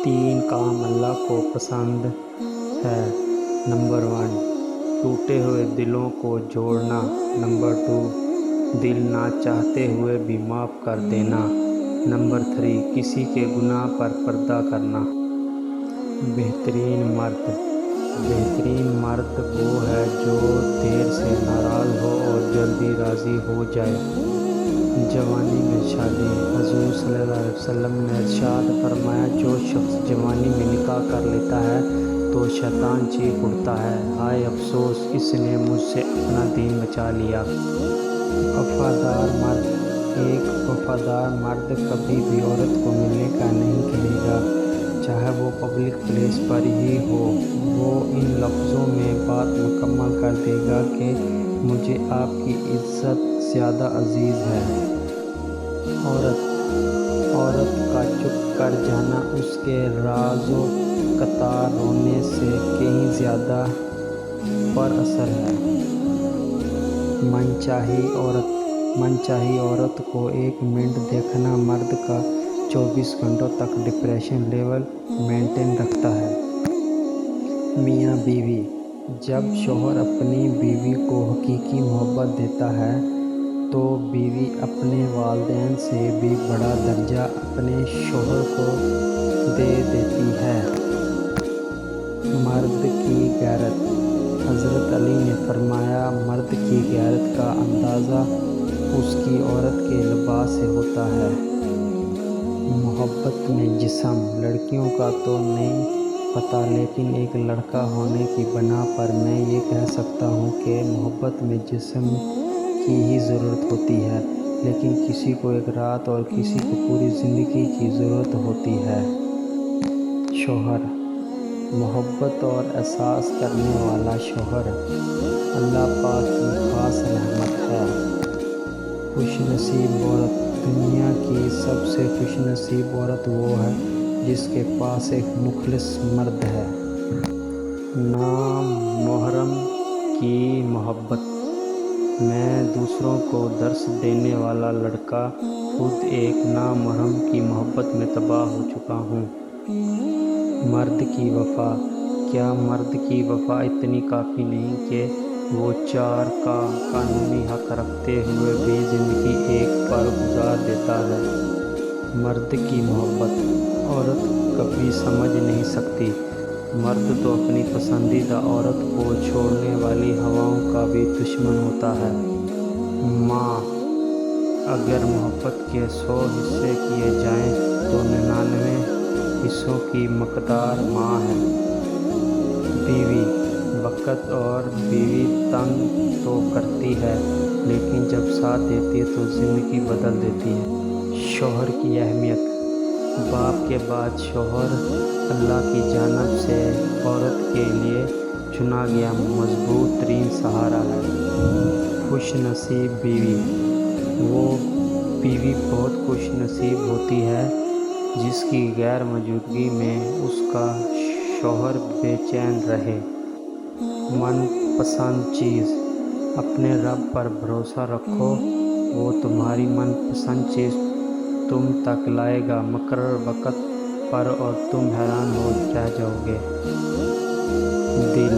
3 काम अल्लाह को पसंद है। नंबर 1, टूटे हुए दिलों को जोड़ना। नंबर 2, दिल ना चाहते हुए भी माफ़ कर देना। नंबर 3, किसी के गुनाह पर पर्दा करना। बेहतरीन मर्द वो है जो देर से नाराज़ हो और जल्दी राज़ी हो जाए। जवानी में शादी। हुज़ूर सल्लल्लाहु अलैहि वसल्लम ने इरशाद फरमाया, जो शख्स जवानी में निकाह कर लेता है तो शैतान चीख उठता है, हाय अफसोस, इसने मुझसे अपना दीन बचा लिया। वफ़ादार मर्द। एक वफ़ादार मर्द कभी भी औरत को मिलने का नहीं कहेगा, चाहे वो पब्लिक प्लेस पर ही हो। वो इन लफ्ज़ों में बात मुकम्मल कर देगा कि मुझे आपकी इज़्ज़त ज़्यादा अज़ीज़ है। औरत का चुप कर जाना उसके राज़ो कतार रोने से कहीं ज़्यादा पर असर है। मनचाही औरत को 1 मिनट देखना मर्द का 24 घंटों तक डिप्रेशन लेवल मेंटेन रखता है। मियाँ बीवी। जब शौहर अपनी बीवी को हकीकी मोहब्बत देता है तो बीवी अपने वालिदैन से भी बड़ा दर्जा अपने शौहर को दे देती है। मर्द की गैरत। हज़रत अली ने फरमाया, मर्द की गैरत का अंदाज़ा उसकी औरत के लिबास से होता है। मोहब्बत में जिस्म। लड़कियों का तो नहीं पता, लेकिन एक लड़का होने की बना पर मैं ये कह सकता हूँ कि मोहब्बत में जिस्म की ही ज़रूरत होती है, लेकिन किसी को एक रात और किसी को पूरी ज़िंदगी की ज़रूरत होती है। शौहर। मोहब्बत और एहसास करने वाला शौहर अल्लाह पाक की ख़ास रहमत है। खुशनसीब औरत। दुनिया की सबसे खुशनसीब औरत वो है जिसके पास एक मुखलिस मर्द है। नामुहर्रम की मोहब्बत। मैं दूसरों को दर्स देने वाला लड़का खुद एक नामुहर्रम की मोहब्बत में तबाह हो चुका हूँ। मर्द की वफ़ा। क्या मर्द की वफ़ा इतनी काफ़ी नहीं कि वो 4 का कानूनी हक़ रखते हुए भी ज़िंदगी एक पर गुजार देता है। मर्द की मोहब्बत औरत कभी समझ नहीं सकती। मर्द तो अपनी पसंदीदा औरत को छोड़ने वाली हवाओं का भी दुश्मन होता है। माँ। अगर मोहब्बत के 100 हिस्से किए जाएं तो 99 हिस्सों की मकदार माँ है। बीवी। वक़्त और बीवी तंग तो करती है, लेकिन जब साथ देती है तो ज़िंदगी बदल देती है। शौहर की अहमियत। बाप के बाद शौहर अल्लाह की जानिब से औरत के लिए चुना गया मजबूत तरीन सहारा है। खुशनसीब बीवी। वो बीवी बहुत खुशनसीब होती है जिसकी गैर मौजूदगी में उसका शौहर बेचैन रहे। मनपसंद चीज़। अपने रब पर भरोसा रखो, वो तुम्हारी मनपसंद चीज़ तुम तक लाएगा मुकर्रर वक़्त पर और तुम हैरान हो रह जाओगे। दिल।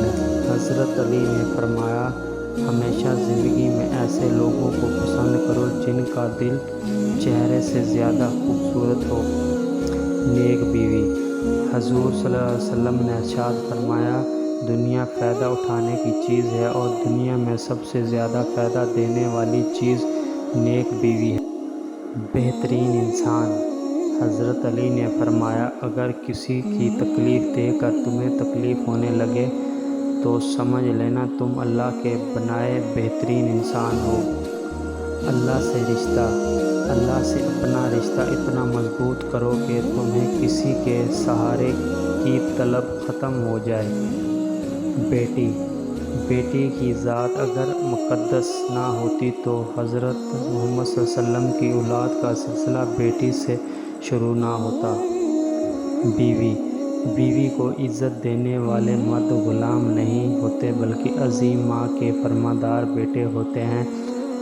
हज़रत अली ने फरमाया, हमेशा ज़िंदगी में ऐसे लोगों को पसंद करो जिनका दिल चेहरे से ज़्यादा खूबसूरत हो। नेक बीवी। हुज़ूर सल्लल्लाहु अलैहि वसल्लम ने इरशाद फरमाया, दुनिया फ़ायदा उठाने की चीज़ है और दुनिया में सबसे ज़्यादा फ़ायदा देने वाली चीज़ नेक बीवी है। बेहतरीन इंसान। हज़रत अली ने फरमाया, अगर किसी की तकलीफ़ देकर तुम्हें तकलीफ़ होने लगे तो समझ लेना तुम अल्लाह के बनाए बेहतरीन इंसान हो। अल्लाह से रिश्ता। अल्लाह से अपना रिश्ता इतना मजबूत करो कि तुम्हें किसी के सहारे की तलब ख़त्म हो जाए। बेटी। बेटी की ज़ात अगर मुक़द्दस ना होती तो हज़रत मोहम्मद सल्लल्लाहु अलैहि वसल्लम की औलाद का सिलसिला बेटी से शुरू ना होता। बीवी। बीवी को इज़्ज़त देने वाले मर्द ग़ुलाम नहीं होते बल्कि अज़ीम माँ के फरमादार बेटे होते हैं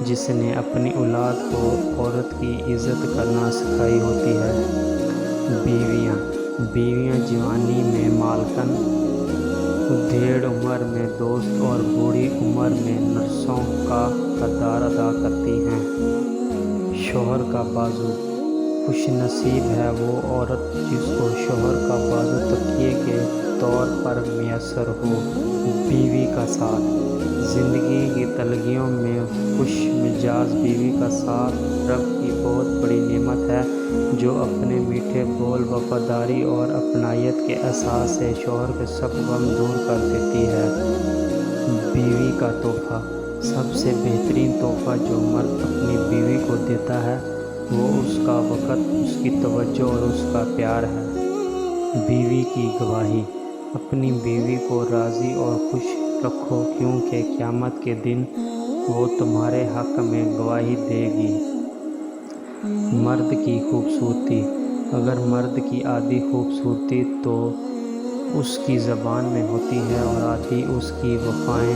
जिसने अपनी औलाद को औरत की इज़्ज़त करना सिखाई होती है। बीवियाँ। بیویاں جوانی میں مالکن، ادھیڑ عمر میں دوست اور بوڑھی عمر میں نرسوں کا کردار ادا کرتی ہیں۔ شوہر کا بازو، خوش نصیب ہے وہ عورت جس کو شوہر کا بازو تکیے کے طور پر میسر ہو۔ بیوی کا ساتھ، زندگی کی تلخیوں میں خوش مزاج بیوی کا ساتھ رب کی بہت بڑی نعمت ہے، جو اپنے میٹھے بول، وفاداری اور اپنائیت کے احساس سے شوہر کے سب غم دور کر دیتی ہے۔ بیوی کا تحفہ، سب سے بہترین تحفہ جو مرد اپنی بیوی کو دیتا ہے وہ اس کا وقت، اس کی توجہ اور اس کا پیار ہے۔ بیوی کی گواہی، اپنی بیوی کو راضی اور خوش رکھو کیونکہ قیامت کے دن وہ تمہارے حق میں گواہی دے گی۔ مرد کی خوبصورتی، اگر مرد کی آدھی خوبصورتی تو اس کی زبان میں ہوتی ہے اور آدھی اس کی وفائیں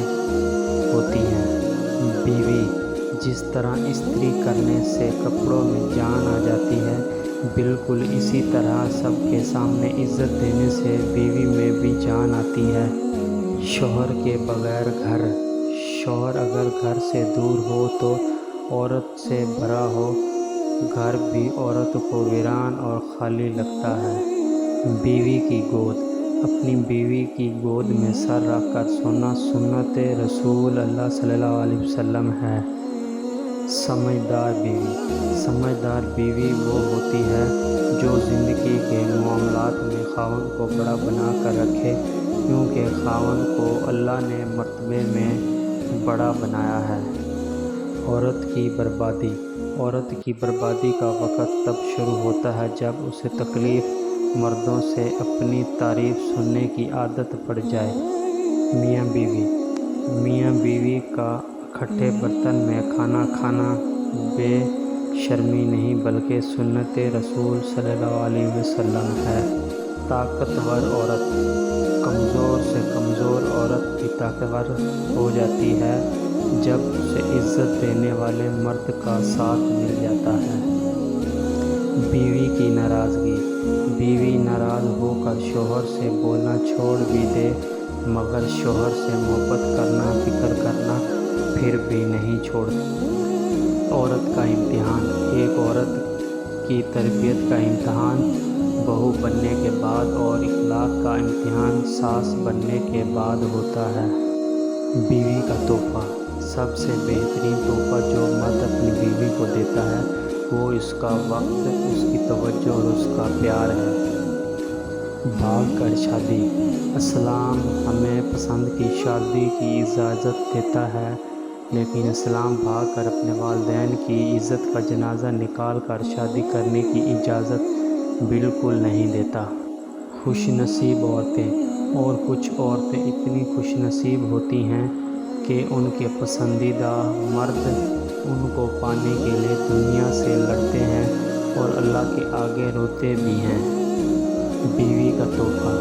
ہوتی ہیں۔ بیوی، جس طرح استری کرنے سے کپڑوں میں جان آ جاتی ہے، بالکل اسی طرح سب کے سامنے عزت دینے سے بیوی میں بھی جان آتی ہے۔ شوہر کے بغیر گھر، شوہر اگر گھر سے دور ہو تو عورت سے بھرا ہو گھر بھی عورت کو ویران اور خالی لگتا ہے۔ بیوی کی گود، اپنی بیوی کی گود میں سر رکھ کر سونا سنت رسول اللہ صلی اللہ علیہ وسلم ہے۔ سمجھدار بیوی، سمجھدار بیوی وہ ہوتی ہے جو زندگی کے معاملات میں خاوند کو بڑا بنا کر رکھے، کیونکہ خاوند کو اللہ نے مرتبے میں بڑا بنایا ہے۔ عورت کی بربادی، عورت کی بربادی کا وقت تب شروع ہوتا ہے جب اسے تکلیف مردوں سے اپنی تعریف سننے کی عادت پڑ جائے۔ میاں بیوی، میاں بیوی کا اکٹھے برتن میں کھانا کھانا بے شرمی نہیں بلکہ سنت رسول صلی اللہ علیہ وسلم ہے۔ طاقتور عورت، کمزور سے کمزور عورت بھی طاقتور ہو جاتی ہے جب اسے عزت دینے والے مرد کا ساتھ مل جاتا ہے۔ بیوی کی ناراضگی، بیوی ناراض ہو کر شوہر سے بولنا چھوڑ بھی دے مگر شوہر سے محبت کرنا، فکر کرنا پھر بھی نہیں چھوڑتی۔ عورت کا امتحان، ایک عورت کی تربیت کا امتحان بہو بننے کے بعد اور اخلاق کا امتحان ساس بننے کے بعد ہوتا ہے۔ بیوی کا تحفہ، سب سے بہترین تحفہ جو مرد اپنی بیوی کو دیتا ہے وہ اس کا وقت، اس کی توجہ اور اس کا پیار ہے۔ بھاگ کر شادی، اسلام ہمیں پسند کی شادی کی اجازت دیتا ہے لیکن اسلام بھاگ کر اپنے والدین کی عزت کا جنازہ نکال کر شادی کرنے کی اجازت بالکل نہیں دیتا۔ خوش نصیب عورتیں، اور کچھ عورتیں اتنی خوش نصیب ہوتی ہیں کہ ان کے پسندیدہ مرد ان کو پانے کے لیے دنیا سے لڑتے ہیں اور اللہ کے آگے روتے بھی ہیں۔ بیوی کا تحفہ،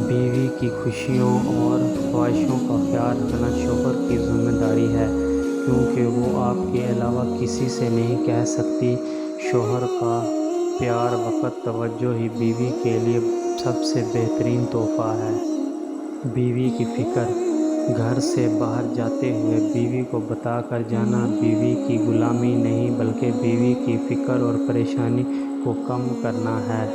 بیوی کی خوشیوں اور خواہشوں کا خیال رکھنا شوہر کی ذمہ داری ہے کیونکہ وہ آپ کے علاوہ کسی سے نہیں کہہ سکتی۔ شوہر کا پیار، وقت، توجہ ہی بیوی کے لیے سب سے بہترین تحفہ ہے۔ بیوی کی فکر، گھر سے باہر جاتے ہوئے بیوی کو بتا کر جانا بیوی کی غلامی نہیں بلکہ بیوی کی فکر اور پریشانی کو کم کرنا ہے۔